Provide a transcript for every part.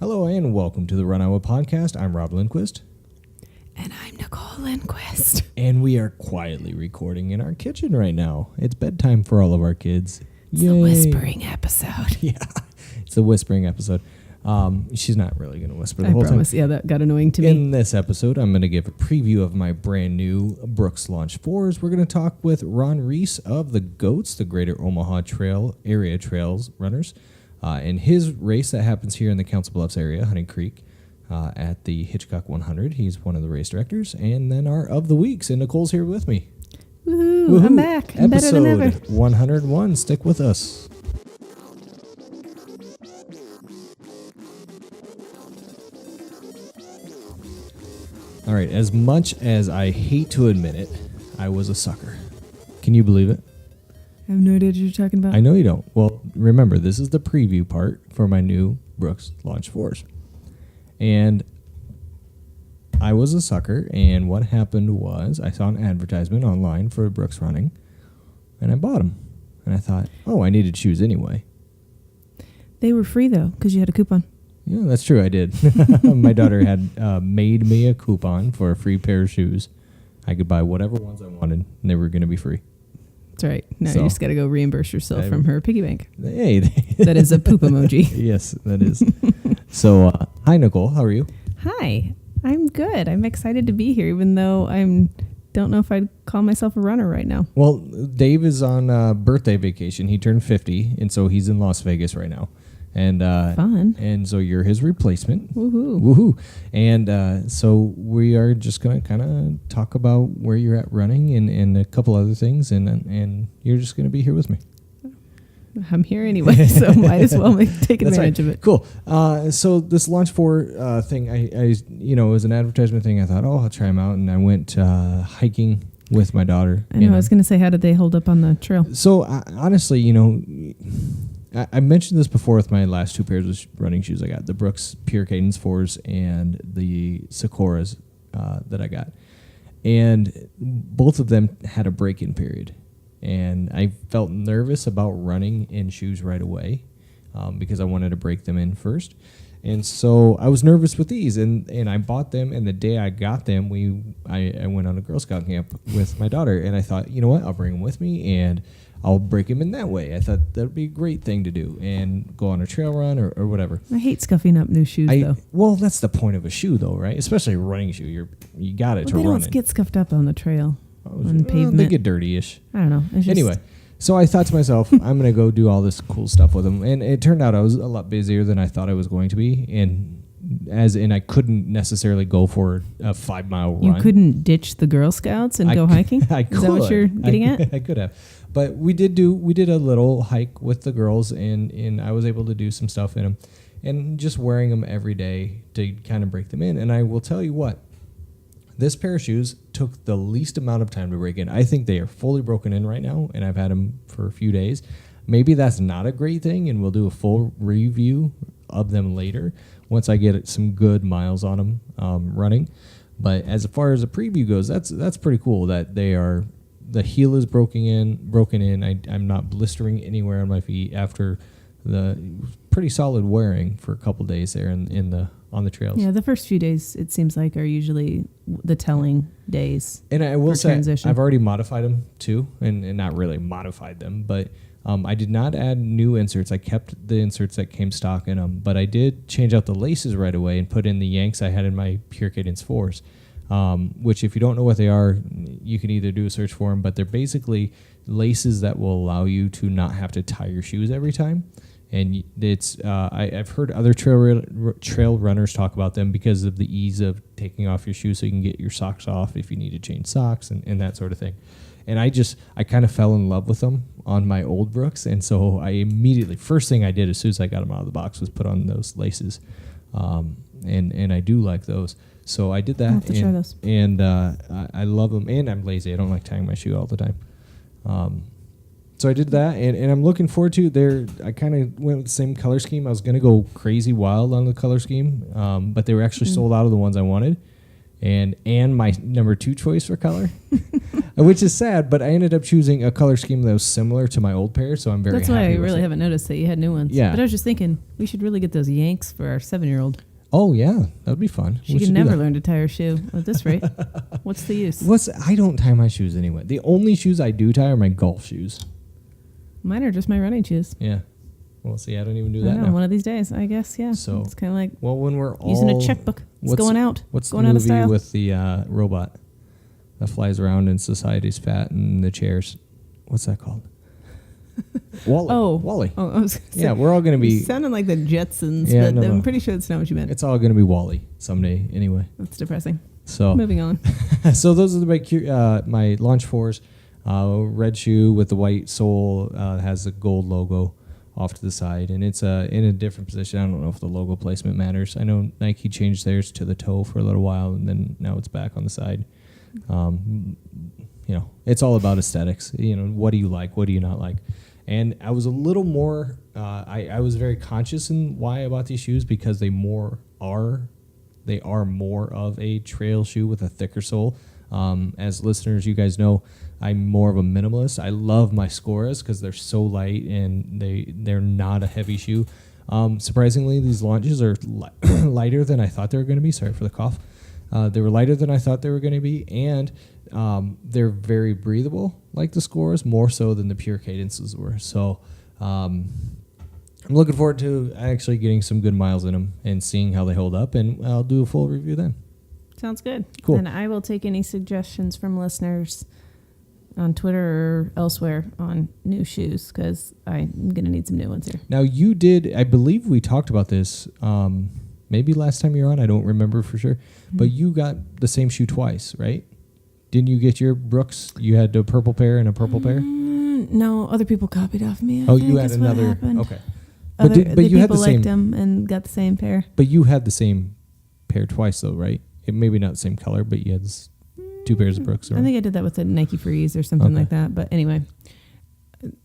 Hello and welcome to the RunIowa podcast. I'm Rob Lindquist. And I'm Nicole Lindquist. And we are quietly recording in our kitchen right now. It's bedtime for all of our kids. It's the whispering episode. Yeah, it's the whispering episode. She's not really going to whisper the whole promise. time. Yeah, that got annoying to me. In this episode, I'm going to give a preview of my brand new Brooks Launch4s. We're going to talk with Ron Ruhs of the G.O.A.Tz, the Greater Omaha Area Trails runners. And his race that happens here in the Council Bluffs area, Hunting Creek, at the Hitchcock 100. He's one of the race directors. And then our of the weeks, and Nicole's here with me. Woohoo. I'm back. I'm better than ever. Episode 101. Stick with us. All right. As much as I hate to admit it, I was a sucker. Can you believe it? I have no idea what you're talking about. I know you don't. Well, remember, this is the preview part for my new Brooks Launch4s. And I was a sucker, and what happened was I saw an advertisement online for Brooks running, and I bought them. And I thought, oh, I needed shoes anyway. They were free, though, because you had a coupon. Yeah, that's true. I did. My daughter had made me a coupon for a free pair of shoes. I could buy whatever ones I wanted, and they were going to be free. That's right. Now you just got to go reimburse yourself from her piggy bank. Hey, that is a poop emoji. Yes, that is. So, hi, Nicole. How are you? Hi. I'm good. I'm excited to be here, even though don't know if I'd call myself a runner right now. Well, Dave is on birthday vacation. He turned 50, and so he's in Las Vegas right now. And fun. And so you're his replacement. Woohoo. Woohoo. And so we are just going to kind of talk about where you're at running and a couple other things, and you're just going to be here with me. I'm here anyway, so might as well take advantage of it. Cool. So this Launch4 thing, I it was an advertisement thing. I thought, I'll try them out, and I went hiking with my daughter. I know. I was going to say, how did they hold up on the trail? So honestly, I mentioned this before with my last two pairs of running shoes I got, the Brooks Pure Cadence 4s and the Sakuras that I got. And both of them had a break-in period. And I felt nervous about running in shoes right away because I wanted to break them in first. And so I was nervous with these, and I bought them, and the day I got them, I went on a Girl Scout camp with my daughter, and I thought, you know what, I'll bring them with me, and I'll break them in that way. I thought that would be a great thing to do, and go on a trail run or whatever. I hate scuffing up new shoes, though. Well, that's the point of a shoe, though, right? Especially a running shoe. You got it to run in. They don't get scuffed up on the trail, on pavement. They get dirty-ish. I don't know. Anyway. So I thought to myself, I'm going to go do all this cool stuff with them. And it turned out I was a lot busier than I thought I was going to be. And I couldn't necessarily go for a 5-mile run. You couldn't ditch the Girl Scouts and go hiking? I could. Is that what you're getting at? I could have. But we did a little hike with the girls, and I was able to do some stuff in them. And just wearing them every day to kind of break them in. And I will tell you what. This pair of shoes took the least amount of time to break in. I think they are fully broken in right now, and I've had them for a few days. Maybe that's not a great thing, and we'll do a full review of them later once I get some good miles on them running. But as far as a preview goes, that's pretty cool that the heel is broken in. I'm not blistering anywhere on my feet after the pretty solid wearing for a couple days there on the trails. Yeah, the first few days, it seems like, are usually the telling days. And I will say, transition. I've already modified them too, and not really modified them, but I did not add new inserts. I kept the inserts that came stock in them, but I did change out the laces right away and put in the Yanks I had in my Pure Cadence 4s, which if you don't know what they are, you can either do a search for them, but they're basically laces that will allow you to not have to tie your shoes every time. And it's I've heard other trail runners talk about them because of the ease of taking off your shoes so you can get your socks off if you need to change socks and that sort of thing. And I kind of fell in love with them on my old Brooks. And so I immediately, first thing I did as soon as I got them out of the box was put on those laces. And I do like those. So I did that. I'll have to try those. And I love them. And I'm lazy. I don't like tying my shoe all the time. So I did that, and I'm looking forward to I kind of went with the same color scheme. I was going to go crazy wild on the color scheme, but they were actually sold out of the ones I wanted. and my number 2 choice for color, which is sad. But I ended up choosing a color scheme that was similar to my old pair, so I'm very That's happy why I with really it. haven't noticed that you had new ones. Yeah. But I was just thinking we should really get those Yanks for our 7-year-old. Oh yeah, that would be fun. She can never learn to tie her shoe at this rate. What's the use? I don't tie my shoes anyway. The only shoes I do tie are my golf shoes. Mine are just my running shoes. Yeah. Well, see, I don't even do I that know, now. one of these days, I guess, yeah. So, it's kind of like well, when we're all using a checkbook. It's going out. What's going the out of movie style. with the robot that flies around in society's fat and the chairs? What's that called? Wally. Oh. Wally. Oh, I was gonna say, Yeah, we're all going to you be. sounded like the Jetsons, Yeah, but no. I'm pretty sure that's not what you meant. It's all going to be Wally someday, anyway. That's depressing. So, Moving on. so those are my Launch 4s. Red shoe with the white sole, has a gold logo off to the side, and it's in a different position. I don't know if the logo placement matters. I know Nike changed theirs to the toe for a little while, and then now it's back on the side. It's all about aesthetics. What do you like? What do you not like? And I was a little more. I was very conscious in why I bought these shoes, because they are more of a trail shoe with a thicker sole. As listeners, you guys know, I'm more of a minimalist. I love my Scoras because they're so light and they're not a heavy shoe. Surprisingly, these launches are lighter than I thought they were going to be. Sorry for the cough. They were lighter than I thought they were going to be, and they're very breathable, like the Scoras, more so than the Pure Cadences were. So I'm looking forward to actually getting some good miles in them and seeing how they hold up, and I'll do a full review then. Sounds good. Cool. And I will take any suggestions from listeners on Twitter or elsewhere on new shoes, because I'm going to need some new ones here. Now, you did, I believe we talked about this maybe last time you were on. I don't remember for sure. Mm-hmm. But you got the same shoe twice, right? Didn't you get your Brooks? You had a purple pair and a purple pair? No, other people copied off me. You had another. Okay. But you had the same. Liked them and got the same pair. But you had the same pair twice, though, right? Maybe not the same color, but you had 2 pairs of Brooks. I think I did that with the Nike Freeze or something like that. But anyway,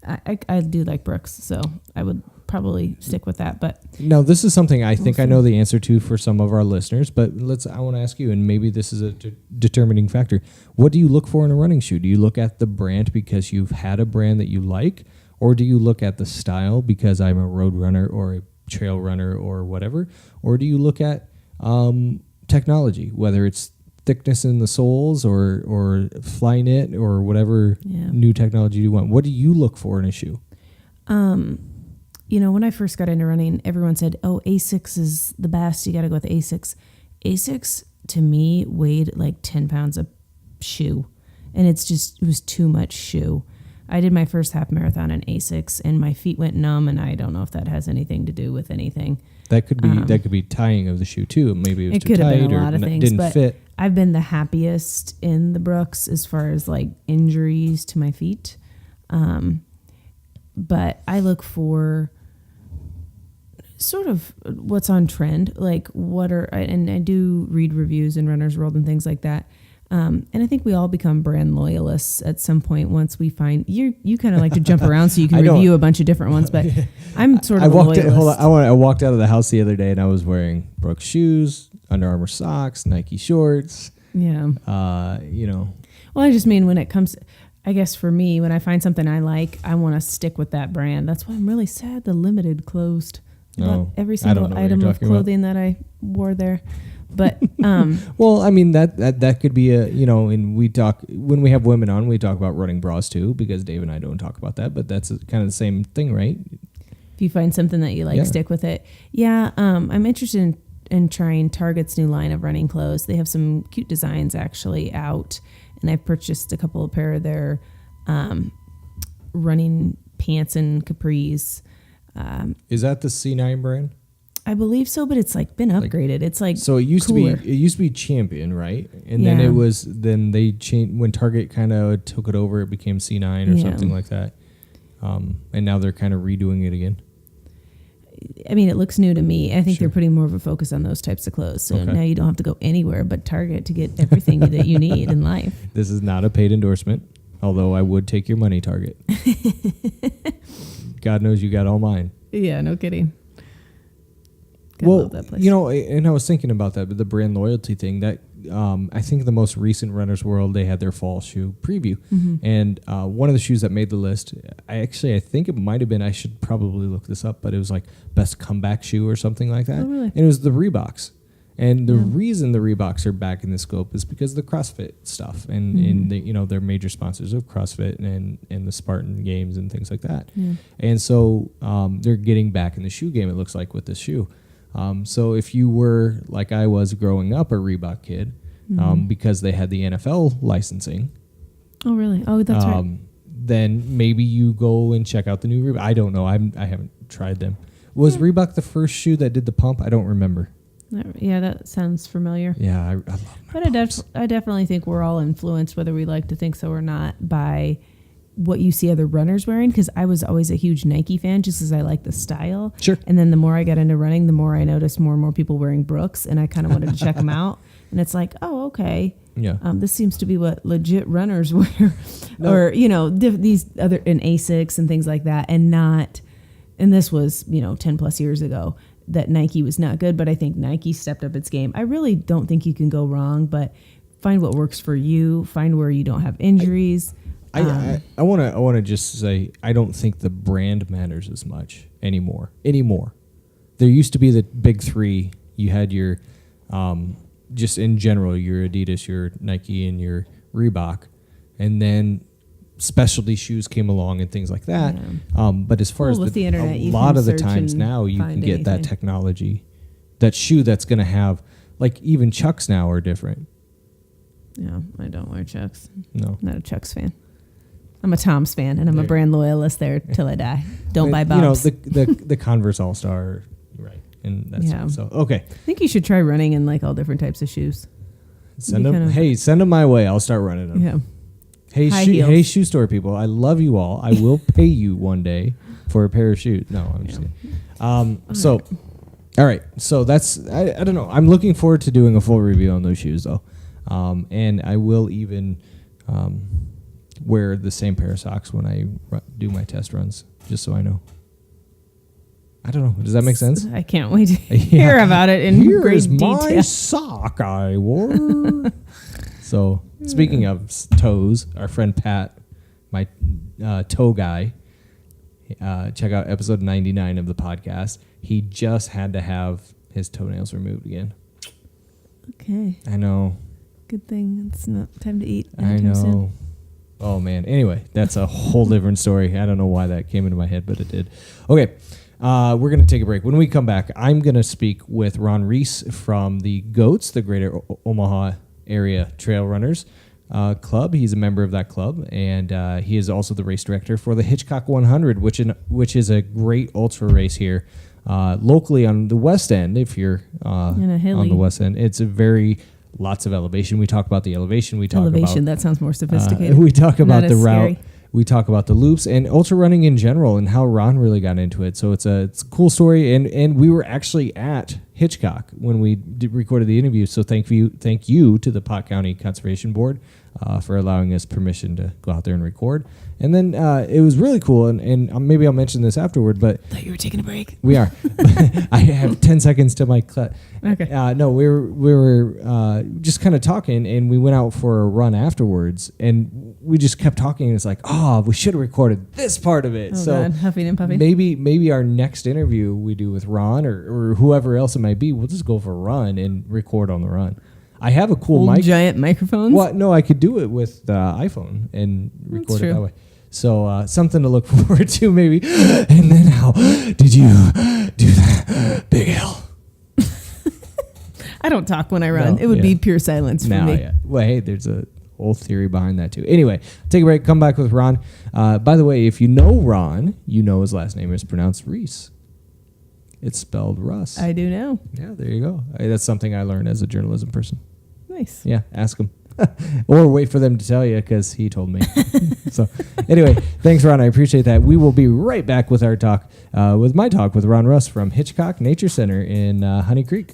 I do like Brooks, so I would probably stick with that. But now this is something I think I know the answer to for some of our listeners. But I want to ask you, and maybe this is a determining factor. What do you look for in a running shoe? Do you look at the brand because you've had a brand that you like, or do you look at the style because I'm a road runner or a trail runner or whatever, or do you look at technology, whether it's thickness in the soles or Flyknit or whatever new technology you want? What do you look for in a shoe? When I first got into running, everyone said, "Oh, Asics is the best. You got to go with Asics." Asics to me weighed like 10 pounds a shoe, and it was too much shoe. I did my first half marathon in Asics, and my feet went numb, and I don't know if that has anything to do with anything. That could be tying of the shoe too. Maybe it was too tight been a lot of things, didn't but fit. I've been the happiest in the Brooks as far as like injuries to my feet. But I look for sort of what's on trend, like and I do read reviews in Runner's World and things like that. And I think we all become brand loyalists at some point once we find you kind of like to jump around so you can review a bunch of different ones, but I'm sort of a loyalist. I walked out of the house the other day and I was wearing Brooks shoes, Under Armour socks, Nike shorts. Yeah. Well, I just mean when it comes, I guess for me, when I find something I like, I want to stick with that brand. That's why I'm really sad the Limited closed. Every single item of clothing that I wore there. But well, I mean that could be and we talk when we have women on, we talk about running bras too, because Dave and I don't talk about that, but that's kind of the same thing, right? If you find something that you like, stick with it. Yeah, I'm interested in trying Target's new line of running clothes. They have some cute designs actually out, and I've purchased a couple of pair of their running pants and capris. Is that the C9 brand? I believe so, but it's like been upgraded. It's like so it used cooler. to be Champion, right? And then they changed when Target kind of took it over. It became C9 or something like that. And now they're kind of redoing it again. I mean, it looks new to me. I think they're putting more of a focus on those types of clothes. So now you don't have to go anywhere but Target to get everything that you need in life. This is not a paid endorsement, although I would take your money, Target. God knows you got all mine. Yeah, no kidding. Well, and I was thinking about that, but the brand loyalty thing, that I think the most recent Runner's World, they had their fall shoe preview. And one of the shoes that made the list, I think it might have been, I should probably look this up, but it was like best comeback shoe or something like that. Oh, really? And it was the Reeboks. And the reason the Reeboks are back in the scope is because of the CrossFit stuff and they're major sponsors of CrossFit and the Spartan games and things like that. And so they're getting back in the shoe game, it looks like, with this shoe. So if you were, like I was growing up, a Reebok kid, because they had the NFL licensing. Oh, really? Oh, that's right. Then maybe you go and check out the new Reebok. I don't know. I haven't tried them. Was Reebok the first shoe that did the pump? I don't remember. Yeah, that sounds familiar. Yeah, I love my But I definitely think we're all influenced, whether we like to think so or not, by what you see other runners wearing. Because I was always a huge Nike fan just because I like the style. Sure. And then the more I got into running, the more I noticed more and more people wearing Brooks. And I kind of wanted to check them out. And it's like, oh, okay. Yeah. This seems to be what legit runners wear. No. Or, these other, in Asics and things like that. And this was, 10 plus years ago, that Nike was not good, but I think Nike stepped up its game. I really don't think you can go wrong, but find what works for you. Find where you don't have injuries. I want to just say I don't think the brand matters as much anymore. There used to be the big three. You had your, just in general, your Adidas, your Nike, and your Reebok, and then specialty shoes came along and things like that. Yeah. But as far as with the internet, a lot of the times now you can get that technology, that shoe that's going to have, like, even Chucks now are different. Yeah, I don't wear Chucks. No. Not a Chucks fan. I'm a Tom's fan, and I'm a brand loyalist there till I die. Don't buy Bob's. The Converse All-Star, right? And that's so okay. I think you should try running in like all different types of shoes. Send them my way. I'll start running them. Yeah. Hey, shoe store people, I love you all. I will pay you one day for a pair of shoes. No, I'm just kidding. All right. So that's, I don't know. I'm looking forward to doing a full review on those shoes, though. And I will even wear the same pair of socks when I do my test runs, just so I know. I don't know. Does that make sense? I can't wait to hear about it in great detail. Here's my sock I wore. So, speaking of toes, our friend Pat, my toe guy, check out episode 99 of the podcast. He just had to have his toenails removed again. Okay. I know. Good thing it's not time to eat. I know. Soon. Oh, man. Anyway, that's a whole different story. I don't know why that came into my head, but it did. Okay. We're going to take a break. When we come back, I'm going to speak with Ron Ruhs from the G.O.A.Tz, the Greater Omaha Area Trail Runners Club. He's a member of that club, and he is also the race director for the Hitchcock 100, which is a great ultra race here locally on the West End. If you're on the West End, it's lots of elevation. We talk about the elevation. We talk about that sounds more sophisticated. We talk about the route. Scary. We talk about the loops and ultra running in general and how Ron really got into it. So it's a cool story. And we were actually at Hitchcock when we recorded the interview. So thank you to the Pot County Conservation Board for allowing us permission to go out there and record. And then it was really cool. And maybe I'll mention this afterward, but I thought you were taking a break. We are. I have 10 seconds to my cut. Okay. No, we were just kind of talking, and we went out for a run afterwards, and we just kept talking. And it's like, we should have recorded this part of it. Oh, so God. Huffing and puffing. Maybe our next interview we do with Ron or whoever else it might be, we'll just go for a run and record on the run. I have a cool mic. Giant microphones? Well, no, I could do it with the iPhone and record it that way. So something to look forward to, maybe. And then how did you do that, Big L? I don't talk when I run. It would be pure silence for me. Yeah. Well, hey, there's a whole theory behind that, too. Anyway, take a break. Come back with Ron. By the way, if you know Ron, you know his last name is pronounced Ruhs. It's spelled Russ. I do know. Yeah, there you go. That's something I learned as a journalism person. Nice. Yeah, ask him. Or wait for them to tell you because he told me. So anyway, thanks, Ron. I appreciate that. We will be right back with our talk, with my talk with Ron Ruhs from Hitchcock Nature Center in Honey Creek.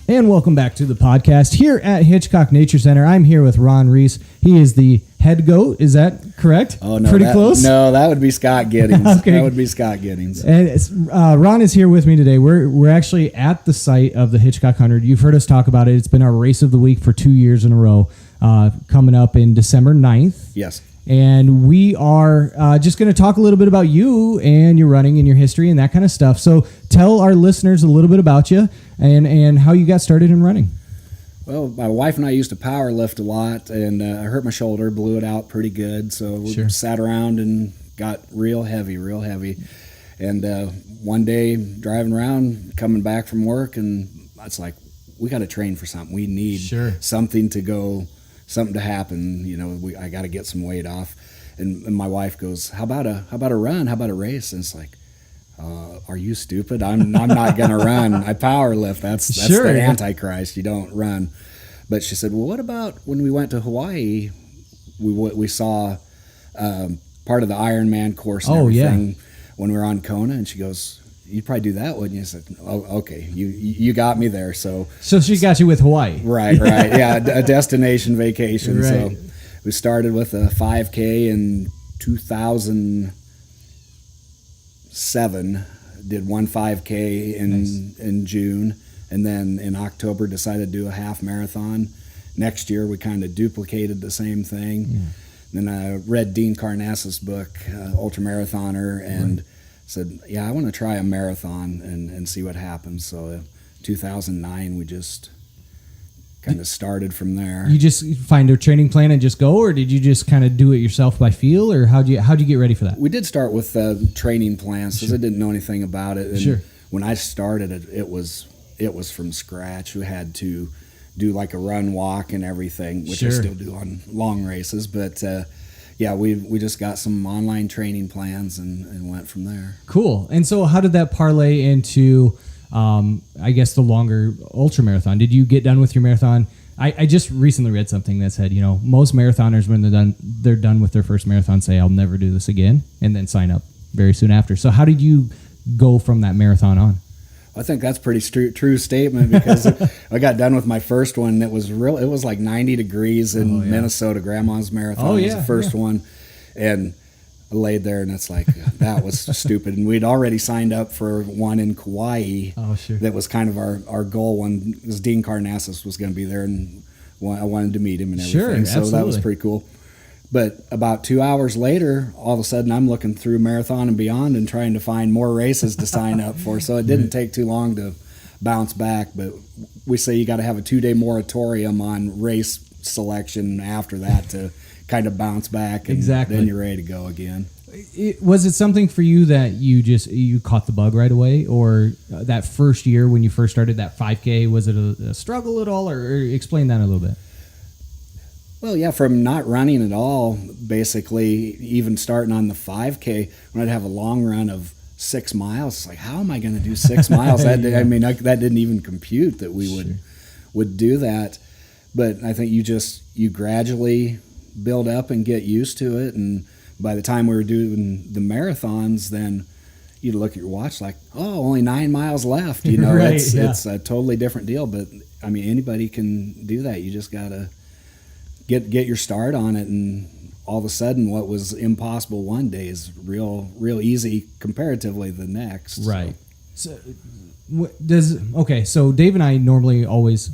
And welcome back to the podcast here at Hitchcock Nature Center. I'm here with Ron Ruhs. He is the head goat. Is that correct? Oh, no. Pretty close? No, that would be Scott Giddings. Okay. That would be Scott Giddings. And Ron is here with me today. We're actually at the site of the Hitchcock 100. You've heard us talk about it. It's been our race of the week for 2 years in a row, coming up in December 9th. Yes. And we are just going to talk a little bit about you and your running and your history and that kind of stuff. So tell our listeners a little bit about you and how you got started in running. Well, my wife and I used to power lift a lot, and I hurt my shoulder, blew it out pretty good. So we sat around and got real heavy. And one day, driving around, coming back from work, and it's like, we got to train for something. We need something to happen. You know, I got to get some weight off. And my wife goes, how about a run? How about a race? And it's like, are you stupid? I'm not going to run. I power lift. That's the Antichrist. You don't run. But she said, well, what about when we went to Hawaii, we saw part of the Ironman course and everything when we were on Kona. And she goes, you'd probably do that, wouldn't you? I said, oh, okay. You got me there. So she got you with Hawaii. Right. Yeah, a destination vacation. Right. So we started with a 5K in 2007, did one 5K in June, and then in October decided to do a half marathon. Next year we kind of duplicated the same thing. Yeah. Then I read Dean Karnazes' book, Ultramarathoner, and said, I want to try a marathon and see what happens. So 2009 we just kind of started from there. You just find a training plan and just go, or did you just kind of do it yourself by feel, or how'd you get ready for that? We did start with training plans because I didn't know anything about it. And when I started it was from scratch. We had to do like a run, walk, and everything, which I still do on long races. But we just got some online training plans and went from there. Cool. And so how did that parlay into I guess the longer ultra marathon? Did you get done with your marathon? I just recently read something that said, most marathoners, when they're done with their first marathon, say, I'll never do this again, and then sign up very soon after. So how did you go from that marathon on? I think that's a pretty true statement, because I got done with my first one. It was like 90 degrees in Minnesota. Grandma's marathon was the first one. And I laid there, and it's like, that was stupid. And we'd already signed up for one in Kauai. Oh, sure. That was kind of our goal one, because Dean Karnazes was going to be there, and I wanted to meet him and everything. So that was pretty cool. But about 2 hours later, all of a sudden, I'm looking through Marathon and Beyond and trying to find more races to sign up for. So it didn't take too long to bounce back. But we say you got to have a 2-day moratorium on race selection after that to kind of bounce back, and then you're ready to go again. Was it something for you that you caught the bug right away, or that first year when you first started that 5K, was it a struggle at all, or explain that a little bit? Well, yeah, from not running at all, basically, even starting on the 5K, when I'd have a long run of 6 miles, it's like, how am I going to do 6 miles? That didn't even compute that we would do that. But I think you gradually build up and get used to it, and by the time we were doing the marathons, then you'd look at your watch like, only 9 miles left. It's a totally different deal. But I mean, anybody can do that. You just gotta get your start on it, and all of a sudden, what was impossible one day is real easy comparatively the next. Right. So so Dave and I normally always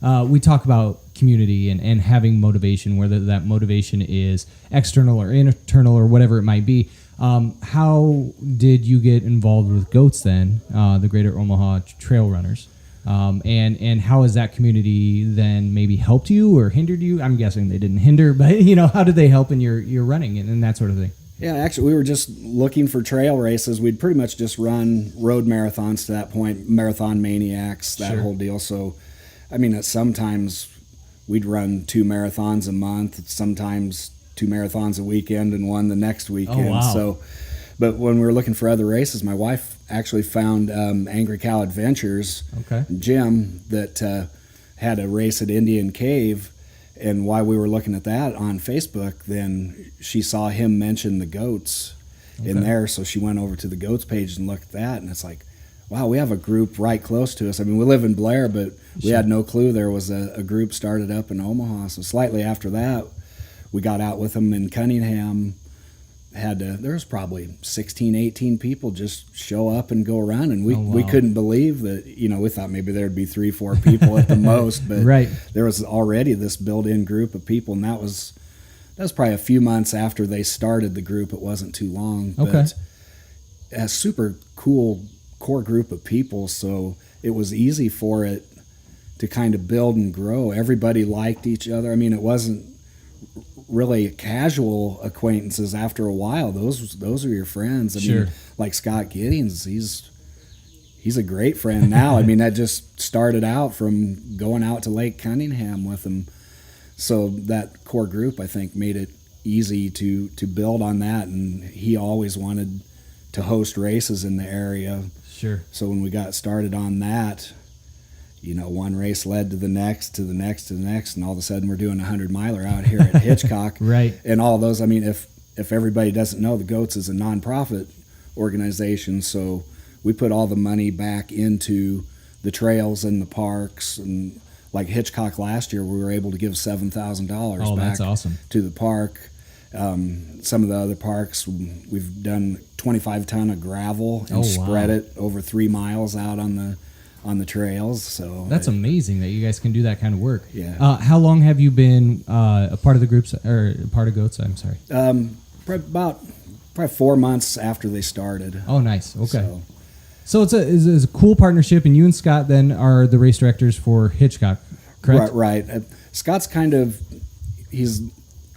we talk about community and having motivation, whether that motivation is external or internal or whatever it might be. How did you get involved with G.O.A.Tz then, the Greater Omaha Trail Runners? And how has that community then maybe helped you or hindered you? I'm guessing they didn't hinder, but how did they help in your running and that sort of thing? Yeah, actually, we were just looking for trail races. We'd pretty much just run road marathons to that point, marathon maniacs, that whole deal. So, I mean, sometimes we'd run 2 marathons a month, sometimes 2 marathons a weekend and one the next weekend. Oh, wow. So, but when we were looking for other races, my wife actually found Angry Cow Adventures, Jim, that had a race at Indian Cave. And while we were looking at that on Facebook, then she saw him mention the G.O.A.Tz in there. So she went over to the G.O.A.Tz page and looked at that. And it's like, wow, we have a group right close to us. I mean, we live in Blair, but we had no clue there was a group started up in Omaha. So slightly after that, we got out with them in Cunningham. There was probably 16, 18 people just show up and go around, and we couldn't believe that. We thought maybe there'd be 3, 4 people at the most, but right. There was already this built-in group of people, and that was probably a few months after they started the group. It wasn't too long, but a super cool core group of people, so it was easy for it to kind of build and grow. Everybody liked each other. I mean, it wasn't really casual acquaintances. After a while, those are your friends. I mean, like Scott Giddings, he's a great friend now. I mean, that just started out from going out to Lake Cunningham with him. So that core group, I think, made it easy to build on that, and he always wanted to host races in the area. Sure. So when we got started on that, one race led to the next, to the next, to the next, and all of a sudden we're doing a 100-miler out here at Hitchcock. Right. And all those, I mean, if everybody doesn't know, the G.O.A.Tz is a nonprofit organization, so we put all the money back into the trails and the parks. And like Hitchcock last year, we were able to give $7,000 back awesome. to the park. Some of the other parks, we've done 25 ton of gravel and spread it over 3 miles out on the trails. So that's amazing that you guys can do that kind of work. Yeah. How long have you been a part of the groups, or a part of G.O.A.Tz? I'm sorry. Probably 4 months after they started. Oh, nice. Okay. So it's a cool partnership, and you and Scott then are the race directors for Hitchcock, correct? Right. Scott's he's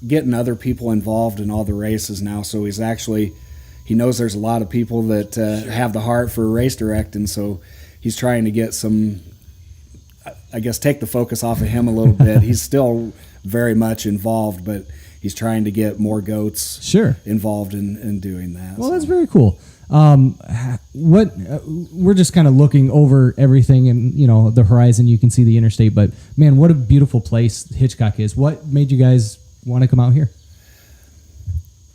getting other people involved in all the races now, so he knows there's a lot of people that have the heart for race directing, so he's trying to get some, I guess, take the focus off of him a little bit. He's still very much involved, but he's trying to get more G.O.A.Tz involved in doing that. Well, that's very cool. We're just kind of looking over everything, and the horizon. You can see the interstate, but man, what a beautiful place Hitchcock is. What made you guys want to come out here?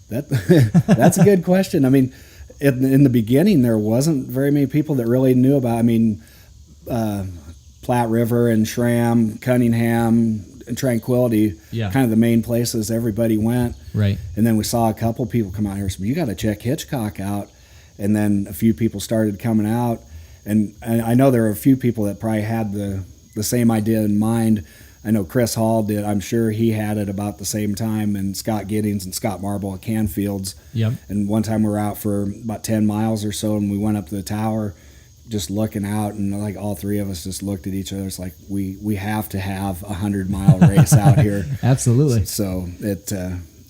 That's a good question. I mean, in the beginning, there wasn't very many people that really knew about. I mean, Platte River and Schramm, Cunningham, and Tranquility, kind of the main places everybody went. Right. And then we saw a couple people come out here. So you got to check Hitchcock out. And then a few people started coming out, and I know there were a few people that probably had the same idea in mind. I know Chris Hall did. I'm sure he had it about the same time, and Scott Giddings and Scott Marble at Canfields. Yep. And one time we were out for about 10 miles or so, and we went up to the tower just looking out, and like all three of us just looked at each other. It's like we have to have a 100-mile race out here. Absolutely. So it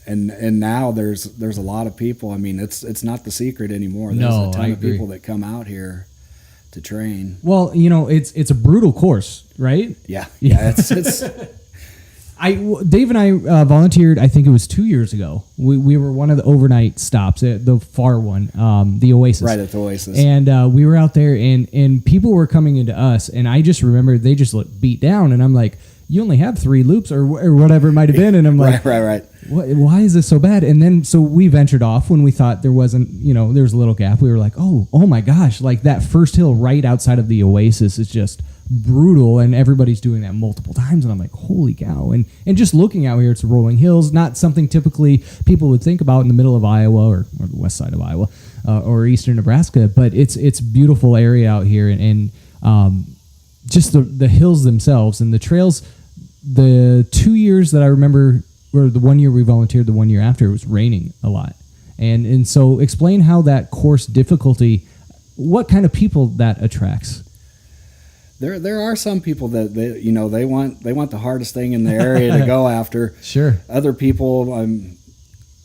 and now there's a lot of people. I mean, it's not the secret anymore. There's a ton of people that come out here to train. Well, it's a brutal course, right? Yeah. It's Dave and I volunteered, I think it was 2 years ago. We were one of the overnight stops, the far one, the Oasis. Right at the Oasis. And we were out there, and people were coming into us, and I just remember they just looked beat down, and I'm like, you only have 3 loops or whatever it might have been. And I'm like, right. Why is this so bad? And then, so we ventured off when we thought there wasn't, there was a little gap. We were like, oh my gosh, like that first hill right outside of the Oasis is just brutal, and everybody's doing that multiple times, and I'm like, holy cow. And just looking out here, it's rolling hills, not something typically people would think about in the middle of Iowa or the west side of Iowa or eastern Nebraska, but it's beautiful area out here, and just the hills themselves and the trails. The 2 years that I remember, or the 1 year we volunteered, the 1 year after, it was raining a lot, and so explain how that course difficulty, what kind of people that attracts. There are some people that they want the hardest thing in the area to go after. Sure. Other people,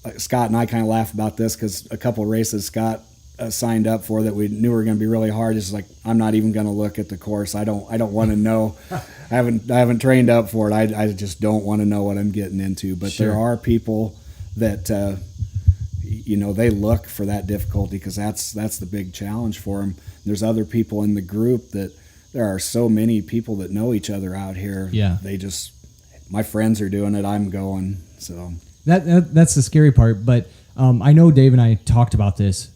like Scott and I kind of laugh about this because a couple of races Scott signed up for that we knew were going to be really hard. It's like, I'm not even going to look at the course. I don't want to know. I haven't trained up for it. I just don't want to know what I'm getting into. But There are people that they look for that difficulty because that's the big challenge for them. There's other people in the group that. There are so many people that know each other out here. Yeah. My friends are doing it, I'm going. So that's the scary part. But I know Dave and I talked about this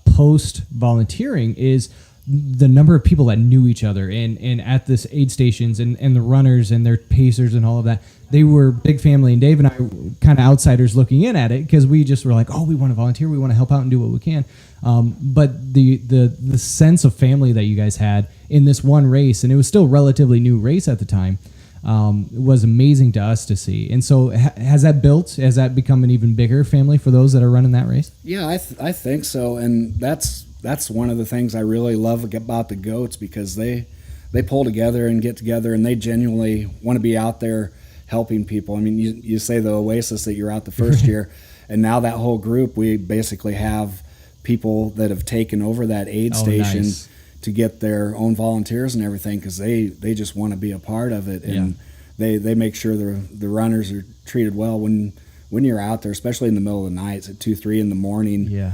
post volunteering is the number of people that knew each other and at this aid stations and the runners and their pacers and all of that, they were big family. And Dave and I were kind of outsiders looking in at it because we just were like, oh, we want to volunteer, we want to help out and do what we can. But the sense of family that you guys had in this one race, and it was still a relatively new race at the time, was amazing to us to see. And so has that become an even bigger family for those that are running that race? Yeah, I think so. And that's one of the things I really love about the G.O.A.Tz, because they pull together and get together, and they genuinely want to be out there helping people. I mean, you say the Oasis that you're out the first year, and now that whole group, we basically have people that have taken over that aid station. Nice. To get their own volunteers and everything, because they just want to be a part of it, and they make sure the runners are treated well when you're out there, especially in the middle of the night, it's at 2-3 in the morning. Yeah,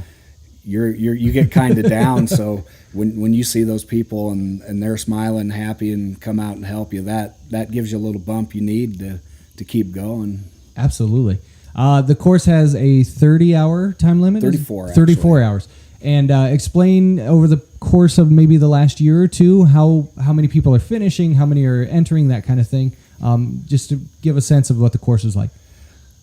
you get kind of down. So when you see those people and they're smiling, happy, and come out and help you, that gives you a little bump you need to keep going. Absolutely. The course has a 30-hour time limit. 34 hours. And explain over the course of maybe the last year or two how many people are finishing, how many are entering, that kind of thing, just to give a sense of what the course is like.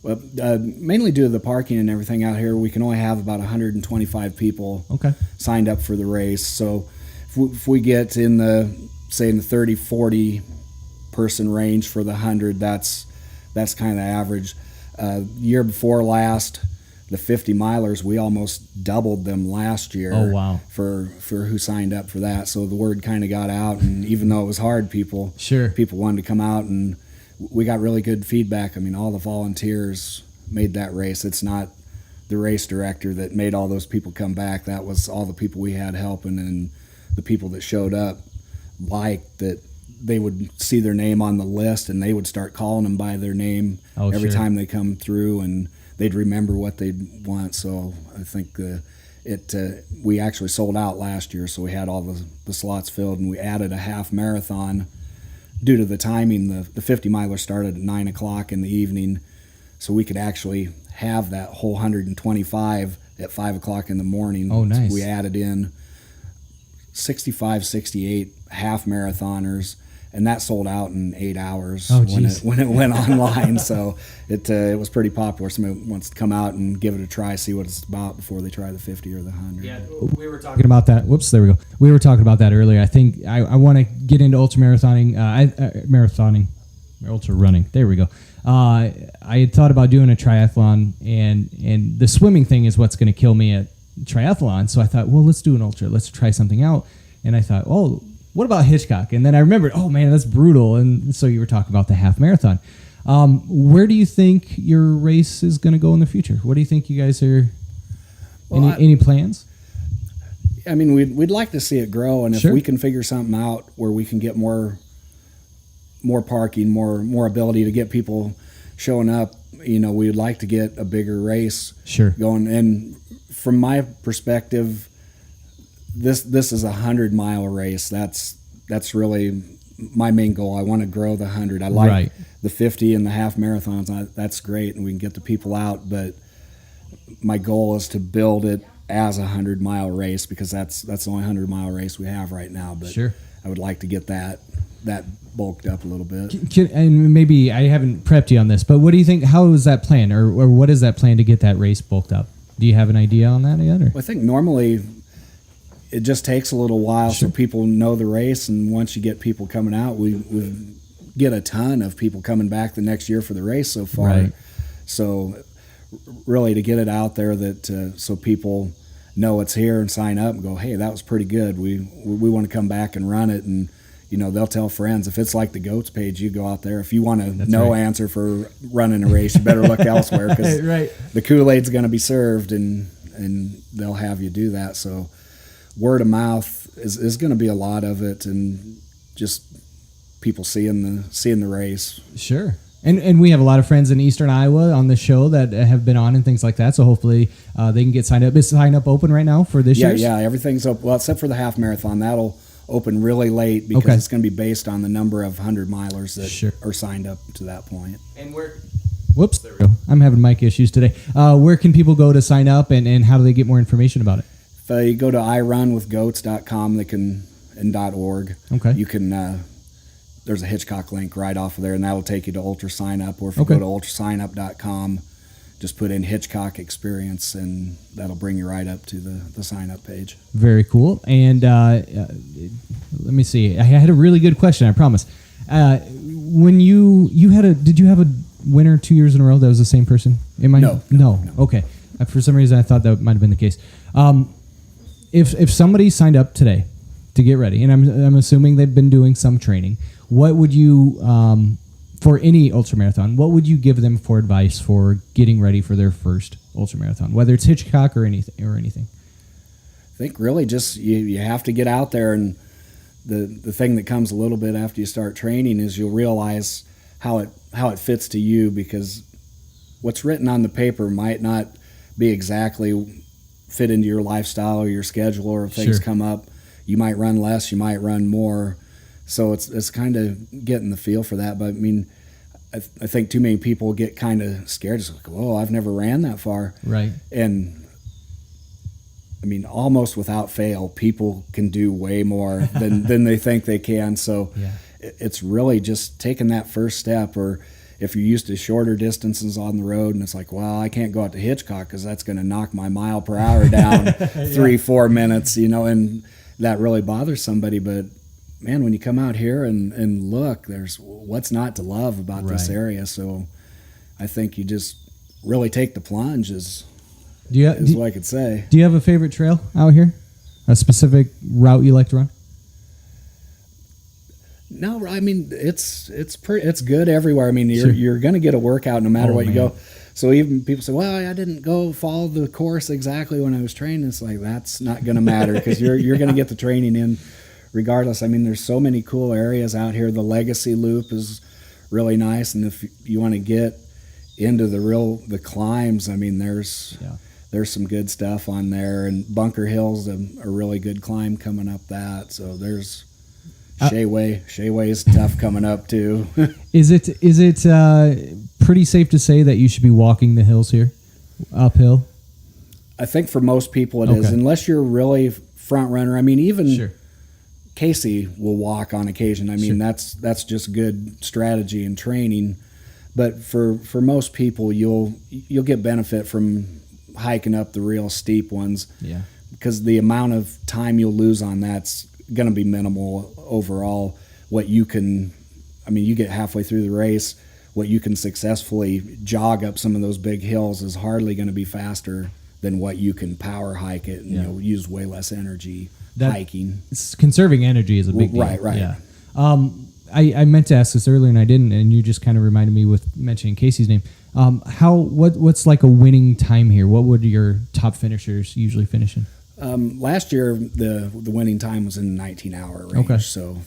Well, mainly due to the parking and everything out here, we can only have about 125 people signed up for the race. So if we get in the 30-40 person range for the 100, that's kind of average. Year before last, the 50 milers, we almost doubled them last year. Oh, wow. For who signed up for that. So the word kind of got out, and even though it was hard, people wanted to come out, and we got really good feedback. I mean, all the volunteers made that race. It's not the race director that made all those people come back. That was all the people we had helping, and the people that showed up liked that they would see their name on the list, and they would start calling them by their name every time they come through, and they'd remember what they'd want. So I think we actually sold out last year, so we had all the slots filled, and we added a half marathon due to the timing. The 50 miler started at 9 o'clock in the evening, so we could actually have that whole 125 at 5 o'clock in the morning. Oh, nice. So we added in 65, 68 half marathoners, and that sold out in 8 hours when it went online. So it was pretty popular. Somebody wants to come out and give it a try, see what it's about before they try the 50 or the 100. Yeah, we were talking about that. Whoops, there we go. We were talking about that earlier. I think I want to get into ultra marathoning, ultra running. There we go. I had thought about doing a triathlon, and the swimming thing is what's going to kill me at triathlon. So I thought, well, let's do an ultra. Let's try something out. And I thought, oh, what about Hitchcock? And then I remembered, oh man, that's brutal. And so you were talking about the half marathon. Where do you think your race is going to go in the future? What do you think you guys are? Any plans? I mean, we'd like to see it grow, and if we can figure something out where we can get more parking, more ability to get people showing up, we'd like to get a bigger race going. And from my perspective, this is a 100-mile race. That's really my main goal. I want to grow the 100. I like the 50 and the half marathons. That's great, and we can get the people out. But my goal is to build it as a 100-mile race, because that's the only 100-mile race we have right now. But I would like to get that bulked up a little bit. And maybe I haven't prepped you on this, but what do you think? How is that plan, or what is that plan to get that race bulked up? Do you have an idea on that yet? Well, I think normally it just takes a little while so people know the race, and once you get people coming out, we get a ton of people coming back the next year for the race so far. Right. So really to get it out there that so people know it's here and sign up and go, hey, that was pretty good. We want to come back and run it, and they'll tell friends. If it's like the G.O.A.Tz page, you go out there. If you want to answer for running a race, you better look elsewhere, because the Kool-Aid's going to be served, and they'll have you do that. So word of mouth is going to be a lot of it, and just people seeing the race. Sure. And we have a lot of friends in Eastern Iowa on the show that have been on and things like that. So hopefully they can get signed up. Is sign up open right now for this year? Yeah, everything's open. Well, except for the half marathon. That'll open really late, because it's going to be based on the number of 100-milers that are signed up to that point. And whoops, there we go. I'm having mic issues today. Where can people go to sign up, and how do they get more information about it? If you go to irunwithgoats.com, and .org, okay, you can. There's a Hitchcock link right off of there, and that'll take you to Ultra Sign Up. Or if you go to ultrasignup.com, just put in Hitchcock Experience, and that'll bring you right up to the sign up page. Very cool. And let me see. I had a really good question, I promise. When did you have a winner 2 years in a row that was the same person? No. Okay. For some reason, I thought that might have been the case. If somebody signed up today to get ready, and I'm assuming they've been doing some training, what would you, for any ultramarathon, what would you give them for advice for getting ready for their first ultramarathon, whether it's Hitchcock or anything? I think really just you have to get out there, and the thing that comes a little bit after you start training is you'll realize how it fits to you, because what's written on the paper might not be exactly fit into your lifestyle or your schedule, or if things come up, you might run less, you might run more. So it's kind of getting the feel for that. But I mean, I think too many people get kind of scared. It's like, oh, I've never ran that far. Right. And I mean, almost without fail, people can do way more than they think they can. So it's really just taking that first step. Or if you're used to shorter distances on the road and it's like, well, I can't go out to Hitchcock because that's going to knock my mile per hour down 3-4 minutes, and that really bothers somebody. But man, when you come out here and look, there's what's not to love about this area. So I think you just really take the plunge is what I could say. Do you have a favorite trail out here? A specific route you like to run? No, I mean it's good everywhere. I mean you're going to get a workout no matter what you go. So even people say, "Well, I didn't go follow the course exactly when I was training." It's like that's not going to matter because you're going to get the training in regardless. I mean, there's so many cool areas out here. The Legacy Loop is really nice, and if you want to get into the climbs, I mean, there's some good stuff on there, and Bunker Hill's a really good climb coming up that. So there's Shayway's tough coming up too. Is it pretty safe to say that you should be walking the hills here, uphill? I think for most people it is, unless you're really front runner. I mean, even Casey will walk on occasion. I mean, that's just good strategy and training. But for most people, you'll get benefit from hiking up the real steep ones. Yeah. Because the amount of time you'll lose on that's going to be minimal overall. You get halfway through the race, what you can successfully jog up some of those big hills is hardly going to be faster than what you can power hike it and use way less energy hiking. Conserving energy is a big deal. Right. Yeah. I meant to ask this earlier and I didn't, and you just kind of reminded me with mentioning Casey's name. What's like a winning time here? What would your top finishers usually finish in? Last year, the winning time was in the 19-hour range. Okay. So,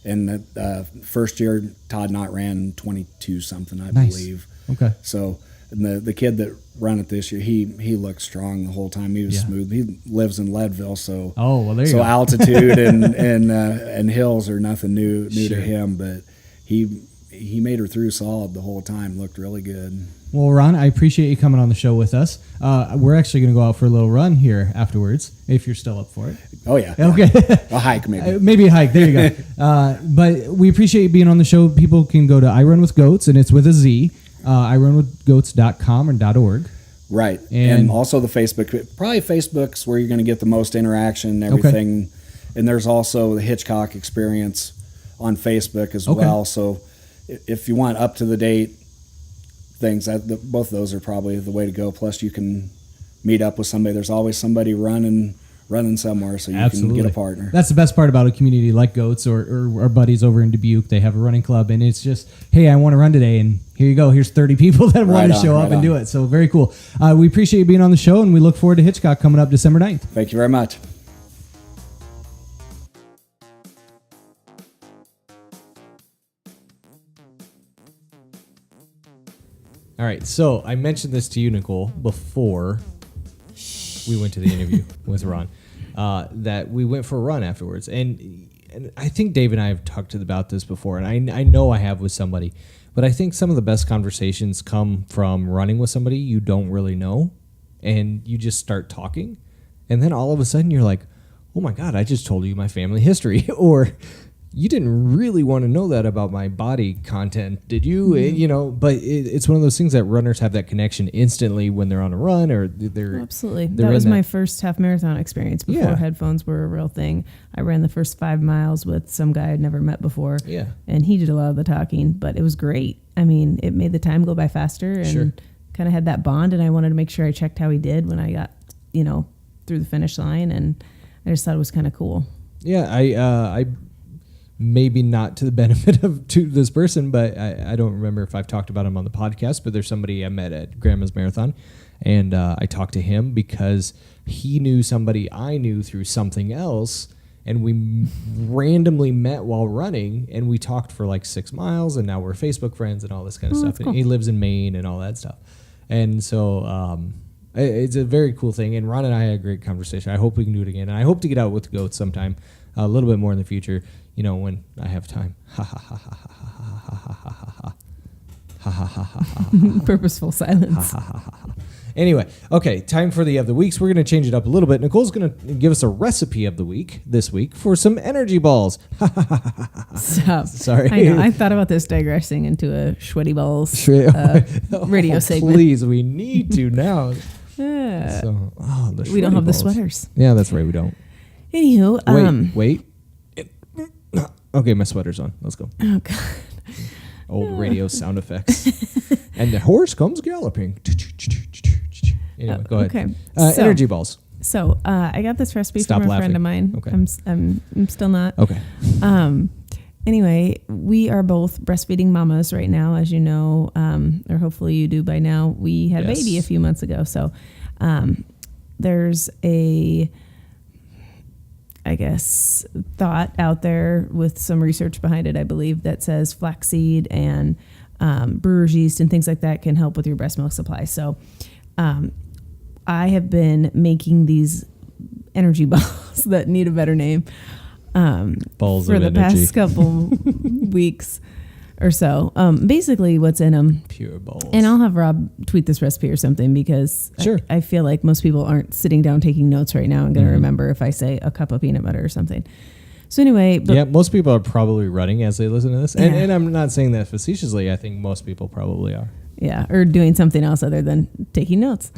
and the first year, Todd Knott ran 22 something, I believe. Okay. So, and the kid that ran it this year, he looked strong the whole time. He was smooth. He lives in Leadville, so there you go. Altitude and hills are nothing new to him. But he made her through solid the whole time. Looked really good. Well, Ron, I appreciate you coming on the show with us. We're actually going to go out for a little run here afterwards, if you're still up for it. Oh, yeah. Okay. A hike, maybe. Maybe a hike. There you go. But we appreciate you being on the show. People can go to I Run With Goats, and it's with a Z, irunwithgoats.com or .org. Right. And also the Facebook. Probably Facebook's where you're going to get the most interaction and everything. Okay. And there's also the Hitchcock Experience on Facebook as well. So if you want up-to-the-date things, both of those are probably the way to go. Plus, you can meet up with somebody. There's always somebody running somewhere, so you can get a partner. That's the best part about a community like Goats or our buddies over in Dubuque. They have a running club, and it's just, hey, I want to run today, and here you go. Here's 30 people that want to show up and do it. So very cool. We appreciate you being on the show, and we look forward to Hitchcock coming up December 9th. Thank you very much. All right, so I mentioned this to you, Nicole, before we went to the interview with Ron, that we went for a run afterwards. And I think Dave and I have talked about this before, and I know I have with somebody, but I think some of the best conversations come from running with somebody you don't really know, and you just start talking. And then all of a sudden you're like, oh my God, I just told you my family history. Or you didn't really want to know that about my body content, did you? But it's one of those things that runners have that connection instantly when they're on a run or they're... Absolutely. That was my first half marathon experience before headphones were a real thing. I ran the first 5 miles with some guy I'd never met before. Yeah. And he did a lot of the talking, but it was great. I mean, it made the time go by faster and kind of had that bond. And I wanted to make sure I checked how he did when I got, through the finish line. And I just thought it was kind of cool. Yeah. I maybe not to the benefit to this person, but I don't remember if I've talked about him on the podcast, but there's somebody I met at Grandma's Marathon, and I talked to him because he knew somebody I knew through something else, and we randomly met while running, and we talked for like 6 miles, and now we're Facebook friends and all this kind of stuff. Cool. And he lives in Maine and all that stuff. And so it's a very cool thing, and Ron and I had a great conversation. I hope we can do it again, and I hope to get out with the G.O.A.Tz sometime, a little bit more in the future, when I have time. Purposeful silence. Anyway, okay, time for the of the weeks. We're going to change it up a little bit. Nicole's going to give us a recipe of the week this week for some energy balls. Stop. Sorry. I know. I thought about this digressing into a sweaty balls radio segment. Please, we need to now. So, we don't have the sweaters. Yeah, that's right. We don't. Anywho, wait. Okay, my sweater's on. Let's go. Oh, God. Old radio sound effects. And the horse comes galloping. Anyway, go ahead. Okay. Energy balls. So I got this recipe from a friend of mine. Okay. I'm still not. Okay. Anyway, we are both breastfeeding mamas right now, as you know, or hopefully you do by now. We had a baby a few months ago. So there's a... I guess, thought out there with some research behind it, I believe, that says flaxseed and brewer's yeast and things like that can help with your breast milk supply. So I have been making these energy balls that need a better name balls for of the energy. Past couple weeks or so. Basically what's in them. Pure balls. And I'll have Rob tweet this recipe or something because I feel like most people aren't sitting down taking notes right now and going to remember if I say a cup of peanut butter or something. So anyway. Most people are probably running as they listen to this. And I'm not saying that facetiously. I think most people probably are. Yeah, or doing something else other than taking notes.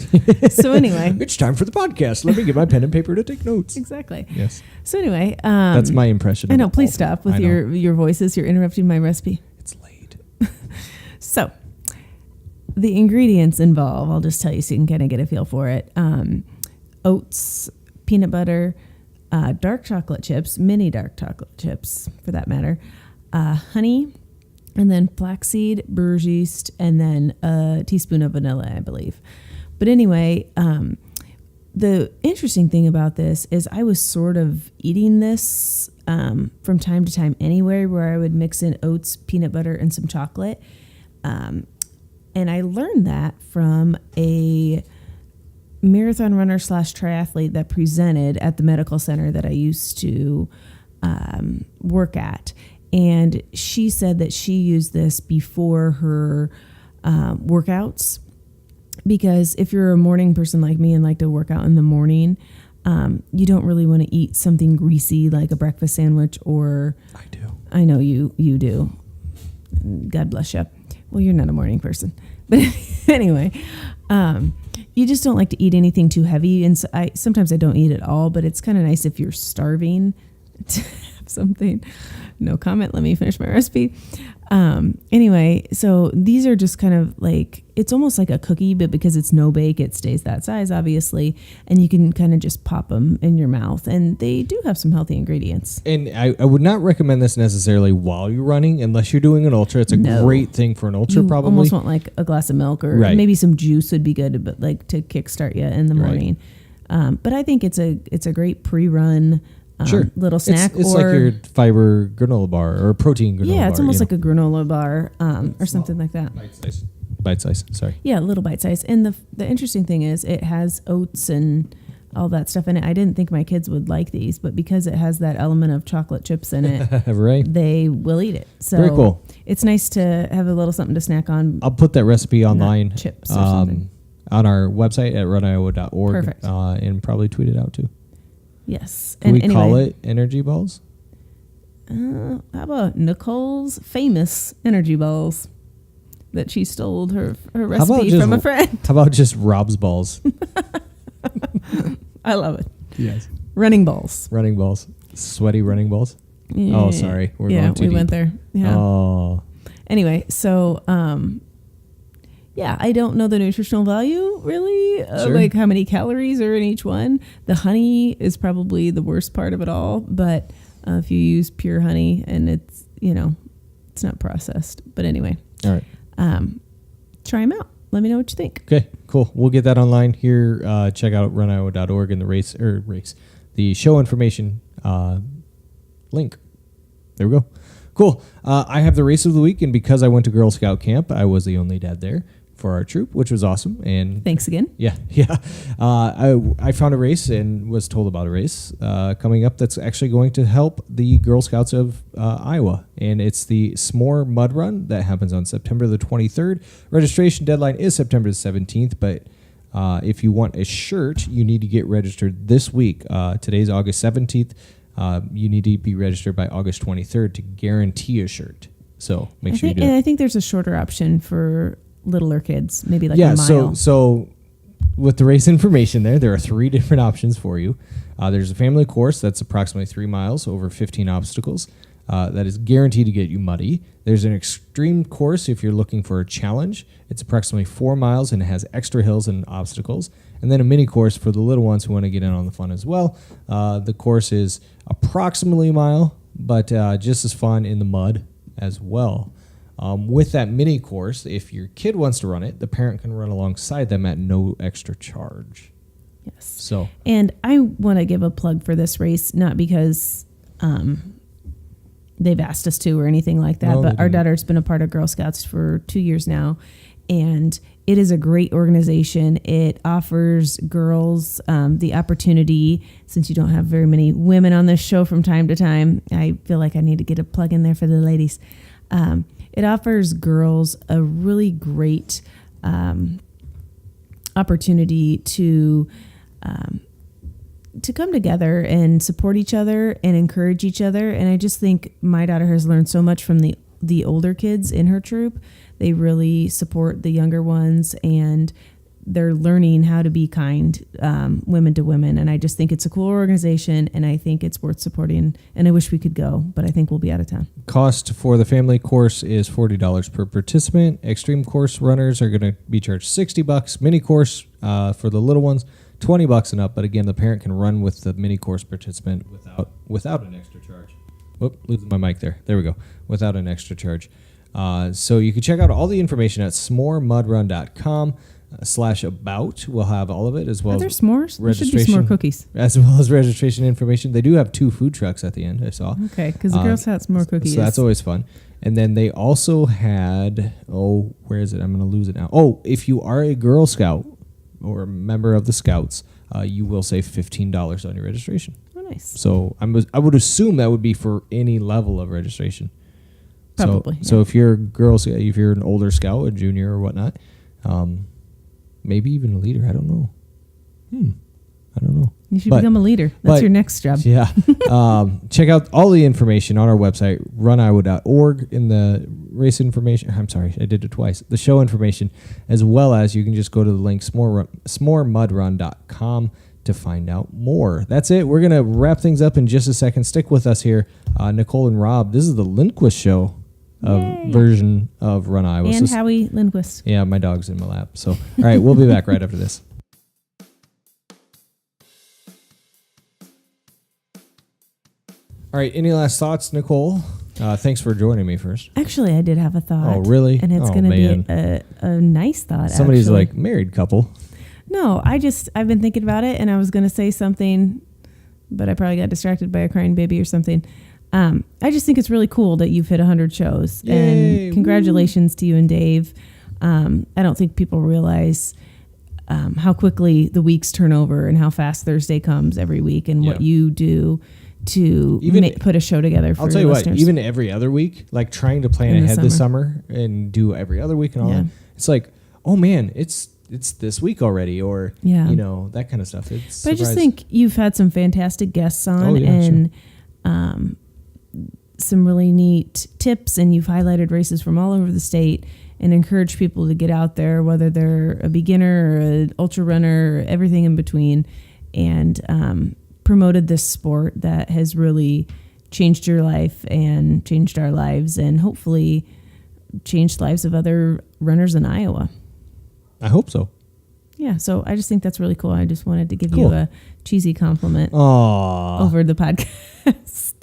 So anyway. It's time for the podcast. Let me get my pen and paper to take notes. Exactly. Yes. So anyway. That's my impression. I know. Please stop with your voices. You're interrupting my recipe. It's late. So the ingredients involve, I'll just tell you so you can kind of get a feel for it. Oats, peanut butter, dark chocolate chips, mini dark chocolate chips for that matter, honey, and then flaxseed, brewer's yeast, and then a teaspoon of vanilla, I believe. But anyway, the interesting thing about this is I was sort of eating this from time to time anyway, where I would mix in oats, peanut butter, and some chocolate. And I learned that from a marathon runner / triathlete that presented at the medical center that I used to work at. And she said that she used this before her workouts, because if you're a morning person like me and like to work out in the morning, you don't really want to eat something greasy like a breakfast sandwich or... I do. I know you do. God bless you. Well, you're not a morning person. But anyway, you just don't like to eat anything too heavy. And so sometimes I don't eat at all, but it's kind of nice if you're starving to have something. No comment. Let me finish my recipe. Anyway, so these are just kind of like, it's almost like a cookie, but because it's no bake, it stays that size, obviously. And you can kind of just pop them in your mouth. And they do have some healthy ingredients. And I would not recommend this necessarily while you're running, unless you're doing an ultra. It's a great thing for an ultra, probably. Almost want like a glass of milk or maybe some juice would be good, but like to kickstart you in the morning. But I think it's a great pre-run little snack. It's like your fiber granola bar or a protein granola bar. Yeah, it's almost like a granola bar or something like that. Bite size, sorry. Yeah, a little bite size. And the interesting thing is it has oats and all that stuff in it. I didn't think my kids would like these, but because it has that element of chocolate chips in it, they will eat it. So very cool. It's nice to have a little something to snack on. I'll put that recipe online. Chips or something. on our website at RunIowa.org. Perfect. And probably tweet it out too. Yes. Can we call it energy balls? How about Nicole's famous energy balls that she stole her recipe from a friend? How about just Rob's balls? I love it. Yes. Running balls. Running balls. Sweaty running balls. Yeah. Oh, sorry. We're going too deep. Went there. Yeah. Oh. Anyway, so I don't know the nutritional value really, Sure. like how many calories are in each one. The honey is probably the worst part of it all, but if you use pure honey and it's it's not processed. But anyway, all right. Try them out. Let me know what you think. Okay, cool. We'll get that online here. Check out runiowa.org and the show information link. There we go. Cool. I have the race of the week, and because I went to Girl Scout camp, I was the only dad there for our troop, which was awesome. And thanks again. Yeah. I found a race and was told about a race coming up that's actually going to help the Girl Scouts of Iowa, and it's the Smore Mud Run that happens on September the 23rd. Registration deadline is September the 17th, but if you want a shirt, you need to get registered this week. Today's August 17th. You need to be registered by August 23rd to guarantee a shirt. So make sure you do it. And I think there's a shorter option for littler kids, maybe like a mile. So with the race information there are 3 different options for you. There's a family course that's approximately 3 miles over 15 obstacles. That is guaranteed to get you muddy. There's an extreme course if you're looking for a challenge. It's approximately 4 miles and it has extra hills and obstacles. And then a mini course for the little ones who want to get in on the fun as well. The course is approximately a mile, but just as fun in the mud as well. With that mini course, if your kid wants to run it, the parent can run alongside them at no extra charge. Yes. So, and I want to give a plug for this race, not because they've asked us to or anything like that, but our daughter's been a part of Girl Scouts for 2 years now, and it is a great organization. It offers girls the opportunity, since you don't have very many women on this show from time to time, I feel like I need to get a plug in there for the ladies. It offers girls a really great opportunity to come together and support each other and encourage each other. And I just think my daughter has learned so much from the older kids in her troop. They really support the younger ones, and they're learning how to be kind, women to women. And I just think it's a cool organization, and I think it's worth supporting. And I wish we could go, but I think we'll be out of town. Cost for the family course is $40 per participant. Extreme course runners are going to be charged $60. Mini course for the little ones, $20 and up. But again, the parent can run with the mini course participant without an extra charge. Whoop, losing my mic there. There we go. Without an extra charge. So you can check out all the information at smoremudrun.com/about. We'll have all of it, as well Are there as s'mores? There should be s'more cookies. As well as registration information. They do have 2 food trucks at the end, I saw. Okay, because the Girl Scouts s'more cookies. So that's always fun. And then they also had, where is it? I'm going to lose it now. If you are a Girl Scout or a member of the Scouts, you will save $15 on your registration. Oh, nice. So I would assume that would be for any level of registration. Probably. So if you're a Girl Scout, if you're an older Scout, a junior or whatnot, maybe even a leader. I don't know. I don't know. You should become a leader. That's your next job. Yeah. Check out all the information on our website, runiowa.org, in the race information. I'm sorry, I did it twice. The show information, as well as you can just go to the link smoremudrun.com to find out more. That's it. We're going to wrap things up in just a second. Stick with us here. Nicole and Rob, this is the Lindquist show version of Run Iowa. And Howie Lindquist. Yeah, my dog's in my lap. So, all right, we'll be back right after this. All right, any last thoughts, Nicole? Thanks for joining me first. Actually, I did have a thought. Oh, really? And it's going to be a nice thought. Somebody's like married couple. No, I've been thinking about it, and I was going to say something, but I probably got distracted by a crying baby or something. I just think it's really cool that you've hit 100 shows. Yay, and congratulations to you and Dave. I don't think people realize how quickly the weeks turn over and how fast Thursday comes every week, and what you do to put a show together for I'll tell your you listeners. what, even every other week, like trying to plan ahead this summer and do every other week and all that, it's like, oh man, it's it's this week already, or Yeah. that kind of stuff. It's But I just think you've had some fantastic guests on, and some really neat tips, and you've highlighted races from all over the state and encouraged people to get out there, whether they're a beginner or an ultra runner or everything in between, and promoted this sport that has really changed your life and changed our lives, and hopefully changed lives of other runners in Iowa. I hope so. Yeah, so I just think that's really cool. I just wanted to give you a cheesy compliment Aww. over the podcast.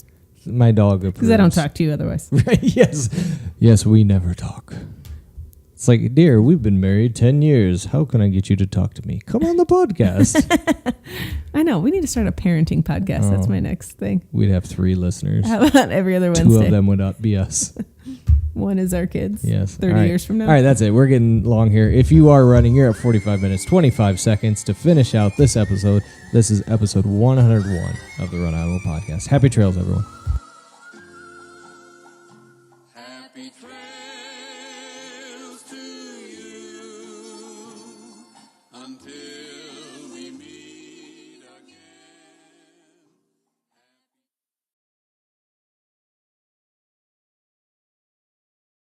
My dog approves. Because I don't talk to you otherwise. Right, yes. Yes, we never talk. It's like, dear, we've been married 10 years. How can I get you to talk to me? Come on the podcast. I know. We need to start a parenting podcast. That's my next thing. We'd have 3 listeners. How about every other Wednesday? 2 of them would not be us. One is our kids. Yes. 30 years from now. All right, that's it. We're getting long here. If you are running, you're at 45 minutes, 25 seconds to finish out this episode. This is episode 101 of the RunIowa podcast. Happy trails, everyone. Happy trails to you until